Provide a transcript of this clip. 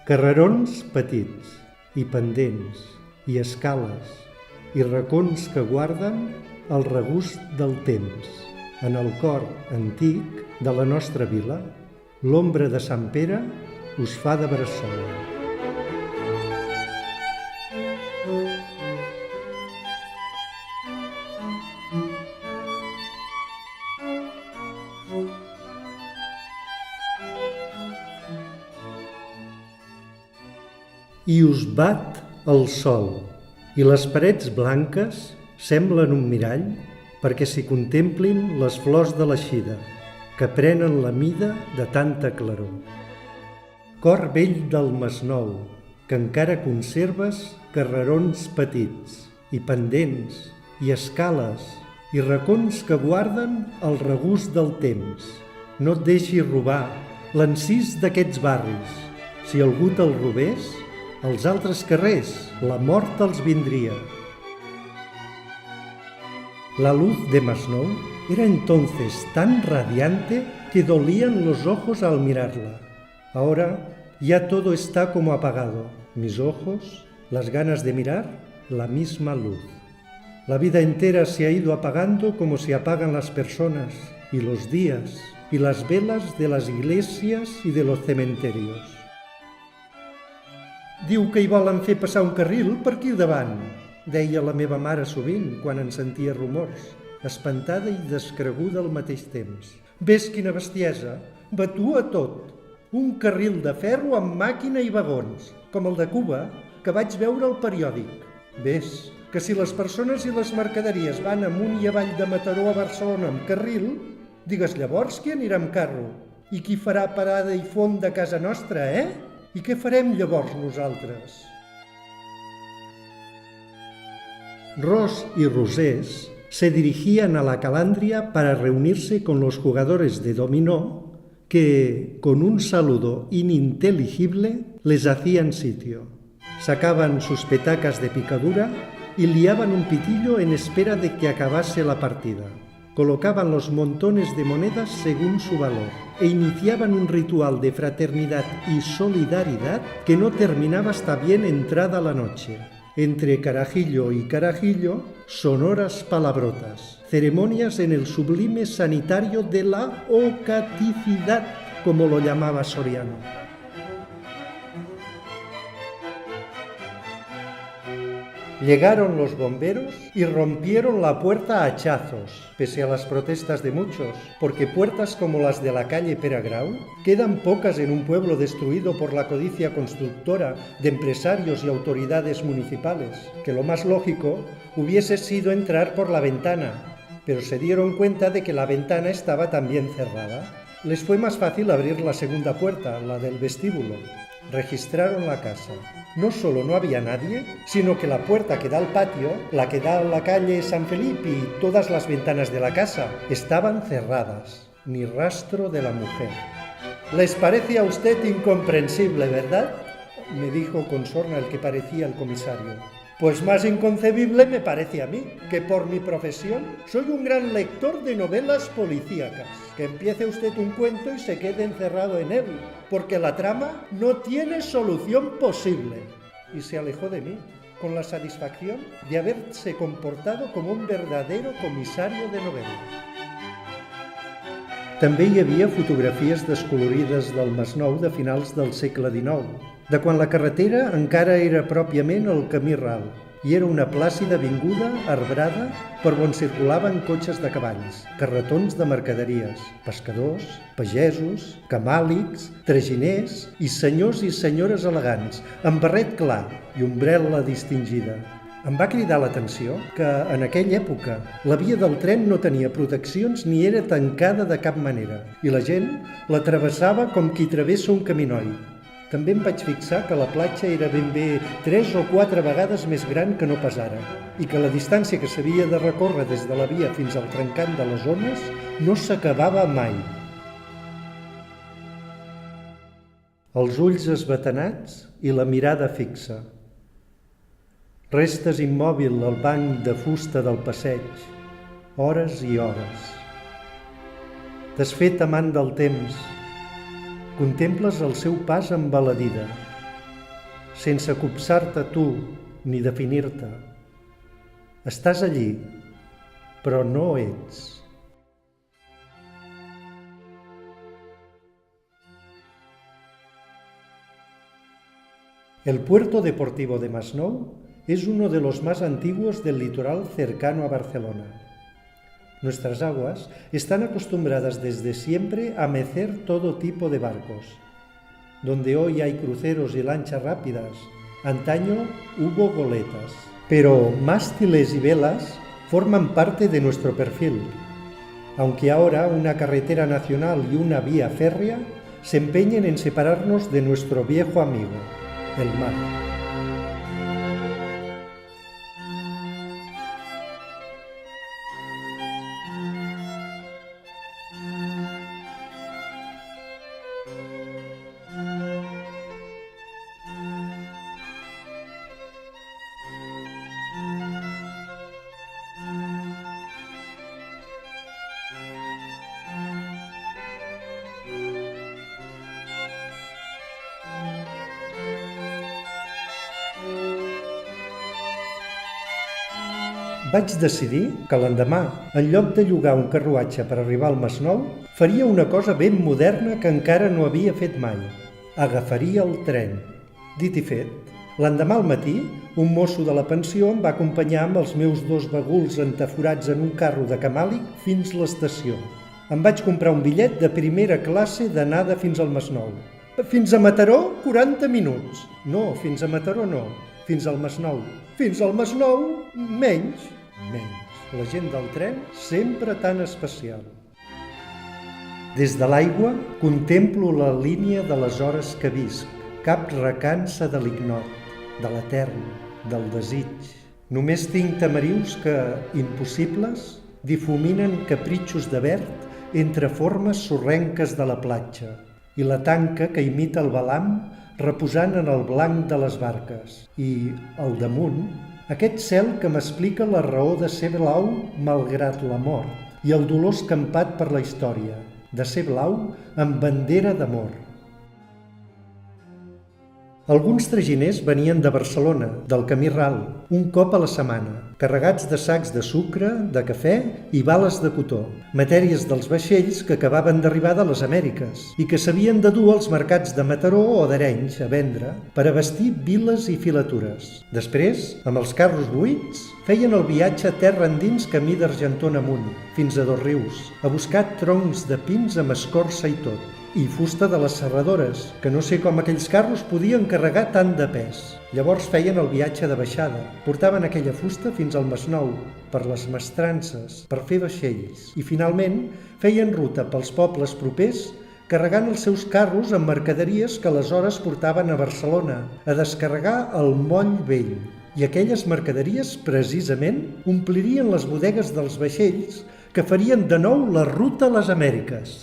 Carrerons petits i pendents i escales i racons que guarden el regust del temps. En el cor antic de la nostra vila, l'ombra de Sant Pere us fa de bressol. I us bat el sol, i les parets blanques semblen un mirall perquè s'hi contemplin les flors de l'eixida, que prenen la mida de tanta claror. Cor vell del Masnou, que encara conserves carrerons petits, i pendents, i escales, i racons que guarden el regust del temps. No et deixis robar l'encís d'aquests barris. Si algú te'l robés, als altres carrers la mort els vindria. La luz de Masnou era entonces tan radiante que dolían los ojos al mirarla. Ahora ya todo está como apagado. Mis ojos, las ganas de mirar, la misma luz. La vida entera se ha ido apagando como se apagan las personas y los días y las velas de las iglesias y de los cementerios. Diu que hi volen fer passar un carril per aquí davant, deia la meva mare sovint quan en sentia rumors, espantada i descreguda al mateix temps. Ves quina bestiesa, batua tot. Un carril de ferro amb màquina i vagons, com el de Cuba, que vaig veure al periòdic. Ves que si les persones i les mercaderies van amunt i avall de Mataró a Barcelona amb carril, digues llavors qui anirà amb carro? I qui farà parada i font de casa nostra, I què farem llavors nosaltres? Ros y Rosés se dirigían a la Calandria para reunirse con los jugadores de dominó que, con un saludo ininteligible, les hacían sitio. Sacaban sus petacas de picadura y liaban un pitillo en espera de que acabase la partida. Colocaban los montones de monedas según su valor e iniciaban un ritual de fraternidad y solidaridad que no terminaba hasta bien entrada la noche. Entre carajillo y carajillo, sonoras palabrotas, ceremonias en el sublime sanitario de la ocaticidad, como lo llamaba Soriano. Llegaron los bomberos y rompieron la puerta a hachazos, pese a las protestas de muchos, porque puertas como las de la calle Peragrau quedan pocas en un pueblo destruido por la codicia constructora de empresarios y autoridades municipales, que lo más lógico hubiese sido entrar por la ventana, pero se dieron cuenta de que la ventana estaba también cerrada. Les fue más fácil abrir la segunda puerta, la del vestíbulo. Registraron la casa. No solo no había nadie, sino que la puerta que da al patio, la que da a la calle San Felipe y todas las ventanas de la casa estaban cerradas. Ni rastro de la mujer. ¿Les parece a usted incomprensible, verdad?, me dijo con sorna el que parecía el comisario. Pues más inconcebible me parece a mí, que por mi profesión soy un gran lector de novelas policíacas. Que empiece usted un cuento y se quede encerrado en él, porque la trama no tiene solución posible. Y se alejó de mí, con la satisfacción de haberse comportado como un verdadero comisario de novela. També hi havia fotografies descolorides del Masnou de finals del segle XIX, de quan la carretera encara era pròpiament el camí ral, i era una plàcida avinguda arbrada per on circulaven cotxes de cavalls, carretons de mercaderies, pescadors, pagesos, camàlics, traginers i senyors i senyores elegants, amb barret clar i ombrel·la distingida. Em va cridar l'atenció que, en aquella època, la via del tren no tenia proteccions ni era tancada de cap manera, i la gent la travessava com qui travessa un caminoi. També em vaig fixar que la platja era ben bé 3 o 4 vegades més gran que no pas ara, i que la distància que s'havia de recórrer des de la via fins al trencant de les ones no s'acabava mai. Els ulls esbatanats i la mirada fixa. Restes immòbil al banc de fusta del passeig, hores i hores. Desfet amant del temps, contemples el seu pas embaladida, sense copsar-te tu ni definir-te. Estàs allí, però no ets. El puerto deportivo de Masnou es uno de los más antiguos del litoral cercano a Barcelona. Nuestras aguas están acostumbradas desde siempre a mecer todo tipo de barcos. Donde hoy hay cruceros y lanchas rápidas, antaño hubo goletas. Pero mástiles y velas forman parte de nuestro perfil, aunque ahora una carretera nacional y una vía férrea se empeñen en separarnos de nuestro viejo amigo, el mar. Vaig decidir que l'endemà, en lloc de llogar un carruatge per arribar al Masnou, faria una cosa ben moderna que encara no havia fet mai. Agafaria el tren. Dit i fet, l'endemà al matí, un mosso de la pensió em va acompanyar amb els meus 2 baguls entaforats en un carro de camàlic fins l'estació. Em vaig comprar un bitllet de primera classe d'anada fins al Masnou. Fins a Mataró, 40 minuts. No, fins a Mataró no, fins al Masnou. Fins al Masnou, menys. La gent del tren sempre tan especial. Des de l'aigua contemplo la línia de les hores que visc, cap recança de l'ignot, de l'etern, del desig. Només tinc tamarius que, impossibles, difuminen capritxos de verd entre formes sorrenques de la platja i la tanca que imita el balam reposant en el blanc de les barques i, al damunt, aquest cel que m'explica la raó de ser blau malgrat la mort i el dolor escampat per la història, de ser blau amb bandera d'amor. Alguns traginers venien de Barcelona, del camí ral, un cop a la setmana, carregats de sacs de sucre, de cafè i bales de cotó, matèries dels vaixells que acabaven d'arribar de les Amèriques i que s'havien de dur als mercats de Mataró o d'Arenys a vendre per a vestir viles i filatures. Després, amb els carros buits, feien el viatge terra endins camí d'Argentona amunt, fins a Dosrius, a buscar troncs de pins amb escorça i tot, i fusta de les serradores, que no sé com aquells carros podien carregar tant de pes. Llavors feien el viatge de baixada, portaven aquella fusta fins al Masnou, per les mestrances, per fer vaixells, i finalment feien ruta pels pobles propers, carregant els seus carros amb mercaderies que aleshores portaven a Barcelona, a descarregar al Moll Vell. I aquelles mercaderies, precisament, omplirien les bodegues dels vaixells que farien de nou la ruta a les Amèriques.